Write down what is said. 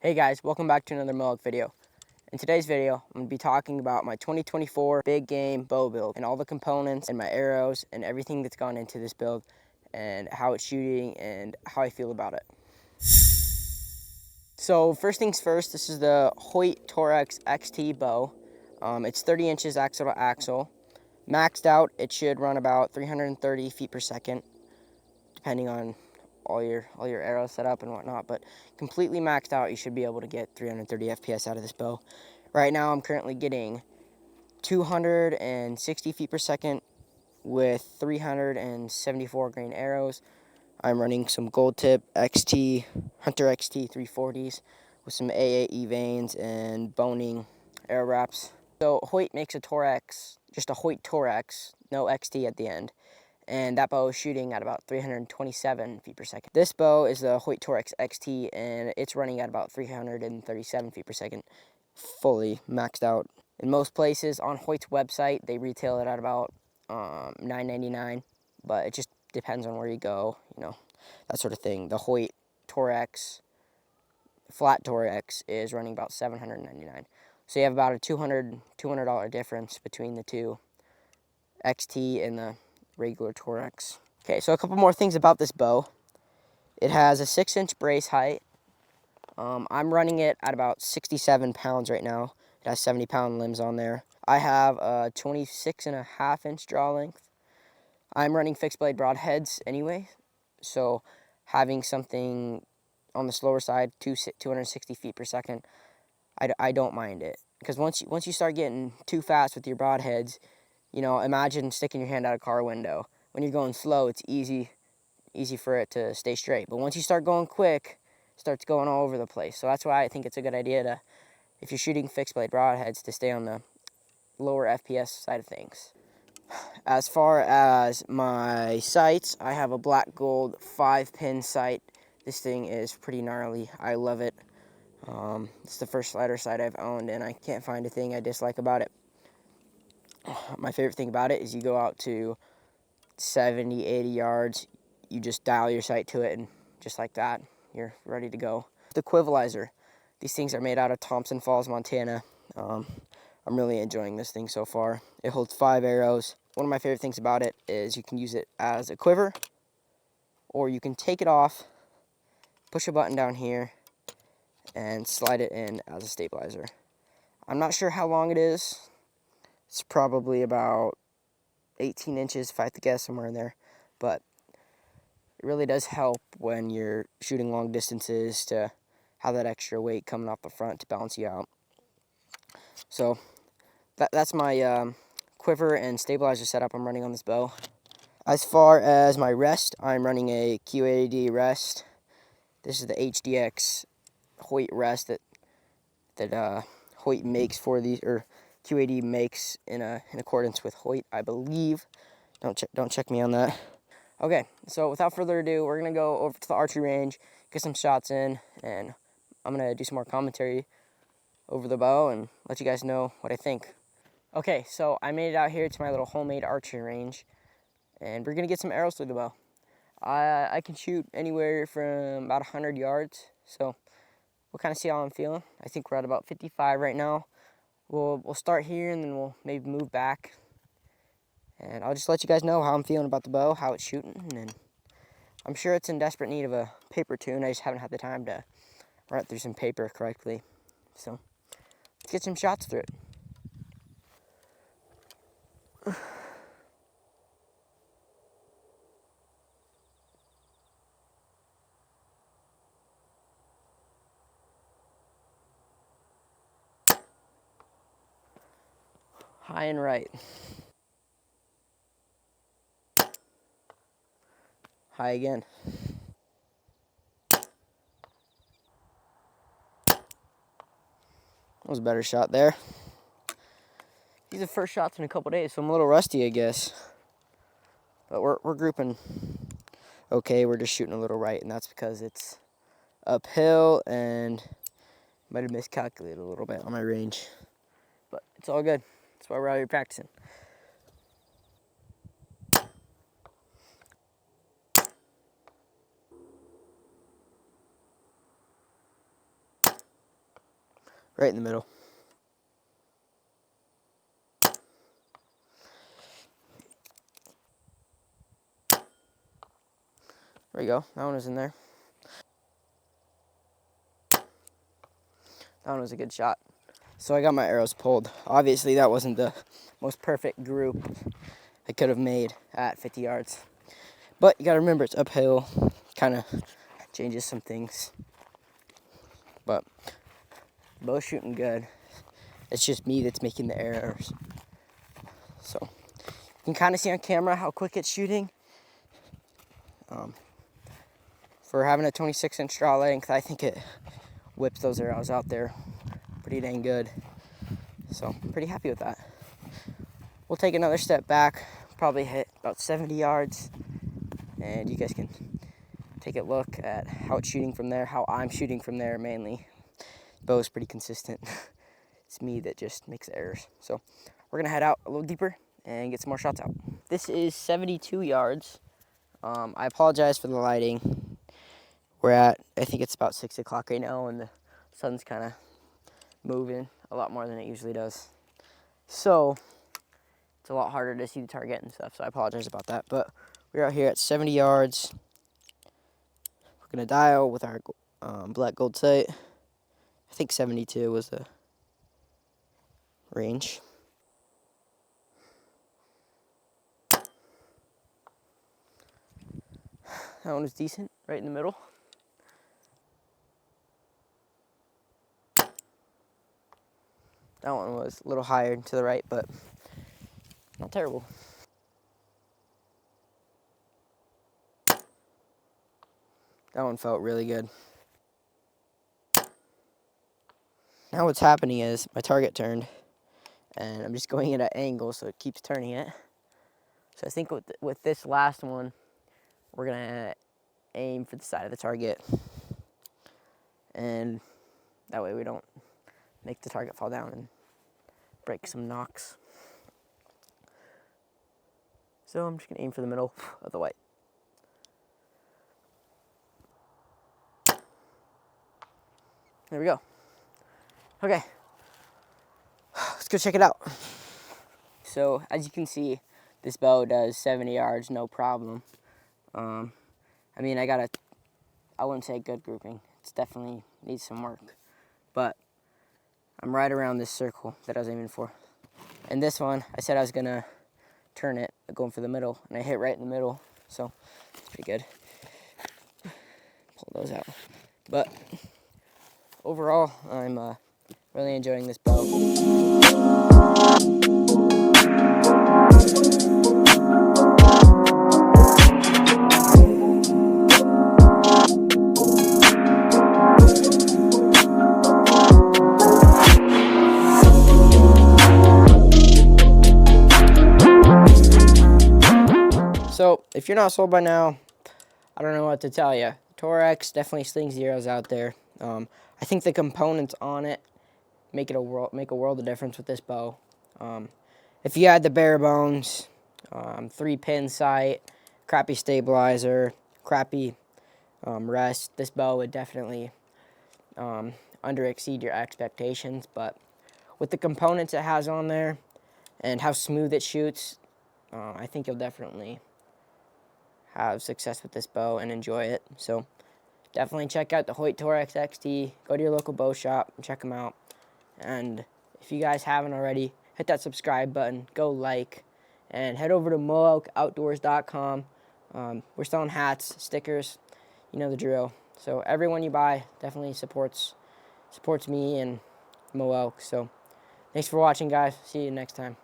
Hey guys, welcome back to another MoElk video. In today's video, I'm going to be talking about my 2024 big game bow build and all the components and my arrows and everything that's gone into this build and how it's shooting and how I feel about it. So first things first, this is the Hoyt Torrex XT bow. It's 30 inches axle to axle. Maxed out, it should run about 330 feet per second, depending on all your arrows set up and whatnot, but completely maxed out, you should be able to get 330 FPS out of this bow. Right now, I'm currently getting 260 feet per second with 374 grain arrows. I'm running some gold tip XT, Hunter XT 340s with some AAE vanes and boning arrow wraps. So Hoyt makes a Torrex, just a Hoyt Torrex, no XT at the end. And that bow is shooting at about 327 feet per second. This bow is the Hoyt Torrex XT, and it's running at about 337 feet per second, fully maxed out. In most places on Hoyt's website, they retail it at about $9.99, but it just depends on where you go, you know, that sort of thing. The Hoyt Torrex, flat Torrex, is running about $799. So you have about a $200 difference between the two XT and the regular Torrex. Okay, so a couple more things about this bow. It has a 6-inch brace height. I'm running it at about 67 pounds right now. It has 70-pound limbs on there. I have a 26.5-inch draw length. I'm running fixed blade broadheads anyway, so having something on the slower side, 260 feet per second, I don't mind it. Because once you start getting too fast with your broadheads, you know, imagine sticking your hand out a car window. When you're going slow, it's easy for it to stay straight. But once you start going quick, it starts going all over the place. So that's why I think it's a good idea to, if you're shooting fixed blade broadheads, to stay on the lower FPS side of things. As far as my sights, I have a black gold 5-pin sight. This thing is pretty gnarly. I love it. It's the first slider sight I've owned, and I can't find a thing I dislike about it. My favorite thing about it is you go out to 70, 80 yards, you just dial your sight to it, and just like that, you're ready to go. The equivalizer. These things are made out of Thompson Falls, Montana. I'm really enjoying this thing so far. It holds 5 arrows. One of my favorite things about it is you can use it as a quiver, or you can take it off, push a button down here, and slide it in as a stabilizer. I'm not sure how long it is. It's probably about 18 inches if I had to guess, somewhere in there. But it really does help when you're shooting long distances to have that extra weight coming off the front to balance you out. So that's my quiver and stabilizer setup I'm running on this bow. As far as my rest, I'm running a Q80D rest. This is the HDX Hoyt rest that Hoyt makes for these, or Q80 makes in accordance with Hoyt, I believe. Don't check me on that. Okay, so without further ado, we're gonna go over to the archery range, get some shots in, and I'm gonna do some more commentary over the bow and let you guys know what I think. Okay, so I made it out here to my little homemade archery range, and we're gonna get some arrows through the bow. I can shoot anywhere from about 100 yards, so we'll kind of see how I'm feeling. I think we're at about 55 right now. We'll start here, and then we'll maybe move back. And I'll just let you guys know how I'm feeling about the bow, how it's shooting, and I'm sure it's in desperate need of a paper tune. I just haven't had the time to run through some paper correctly. So let's get some shots through it. High and right. High again. That was a better shot there. These are the first shots in a couple days, so I'm a little rusty, I guess. But we're grouping okay. We're just shooting a little right, and that's because it's uphill and might have miscalculated a little bit on my range. But it's all good. That's why we're out here practicing. right in the middle. There we go. That one was in there. That one was a good shot. So I got my arrows pulled. Obviously, that wasn't the most perfect group I could have made at 50 yards. But you gotta remember, it's uphill. Kind of changes some things. But both shooting good. It's just me that's making the errors. So you can kind of see on camera how quick it's shooting. For having a 26-inch draw length, I think it whips those arrows out there pretty dang good. So I'm pretty happy with that. We'll take another step back, probably hit about 70 yards, and you guys can take a look at how it's shooting from there, how I'm shooting from there mainly. Bow's pretty consistent. It's me that just makes errors. So we're gonna head out a little deeper and get some more shots out. This is 72 yards. I apologize for the lighting. We're at, I think it's about 6 o'clock right now, and the sun's kind of moving a lot more than it usually does. So it's a lot harder to see the target and stuff, so I apologize about that. But we're out here at 70 yards. We're gonna dial with our black gold sight. I think 72 was the range. That one was decent, right in the middle. That one was a little higher to the right, but not terrible. That one felt really good. Now what's happening is my target turned, and I'm just going at an angle so it keeps turning it. So I think with this last one, we're gonna aim for the side of the target, and that way we don't make the target fall down and break some nocks. So I'm just gonna aim for the middle of the white. There we go. Okay, let's go check it out. So as you can see, this bow does 70 yards, no problem. I mean, I wouldn't say good grouping. It's definitely needs some work, but I'm right around this circle that I was aiming for. And this one, I said I was gonna turn it, going for the middle, and I hit right in the middle, so it's pretty good. Pull those out. But overall, I'm really enjoying this bow. So, if you're not sold by now, I don't know what to tell you. Torrex definitely slings the arrows out there. I think the components on it make a world of difference with this bow. If you had the bare bones, 3-pin sight, crappy stabilizer, crappy rest, this bow would definitely under exceed your expectations. But with the components it has on there and how smooth it shoots, I think you'll definitely have success with this bow and enjoy it. So definitely check out the Hoyt Torrex XT. Go to your local bow shop and check them out. And if you guys haven't already, hit that subscribe button, go like, and head over to MoElk15.com. We're selling hats, stickers, you know the drill. So everyone you buy definitely supports me and MoElk. So thanks for watching, guys. See you next time.